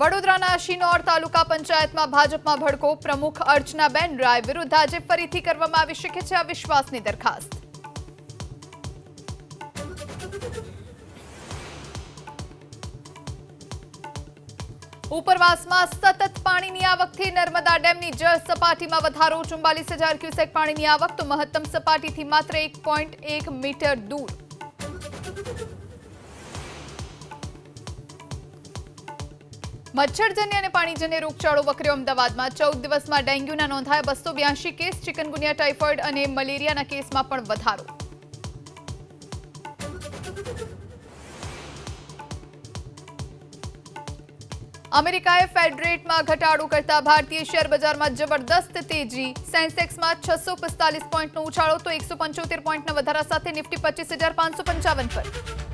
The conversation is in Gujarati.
વડોદરાના શિનોર તાલુકા પંચાયતમાં ભાજપમાં ભડકો. પ્રમુખ અર્ચનાબેન રાય વિરુદ્ધ આજે ફરીથી કરવામાં આવી શકે છે અવિશ્વાસની દરખાસ્ત. ઉપરવાસમાં સતત પાણીની આવકથી નર્મદા ડેમની જળ સપાટીમાં વધારો. 44,000 ક્યુસેક પાણીની આવક તો મહત્તમ સપાટીથી માત્ર 1.1 મીટર દૂર. મચ્છરજન્ય અને પાણીજન્ય રોગચાળો વકર્યો. અમદાવાદમાં 14 દિવસમાં ડેન્ગ્યુના નોંધાયા 282 કેસ. ચિકનગુનિયા, ટાઇફોઇડ અને મલેરિયાના કેસમાં પણ વધારો. અમેરિકાએ ફેડ રેટમાં ઘટાડો કરતા ભારતીય શેર બજારમાં જબરદસ્ત તેજી. સેન્સેક્સમાં 645 પોઈન્ટનો ઉછાળો તો 175 પોઈન્ટના વધારા સાથે નિફ્ટી 25,555 પર.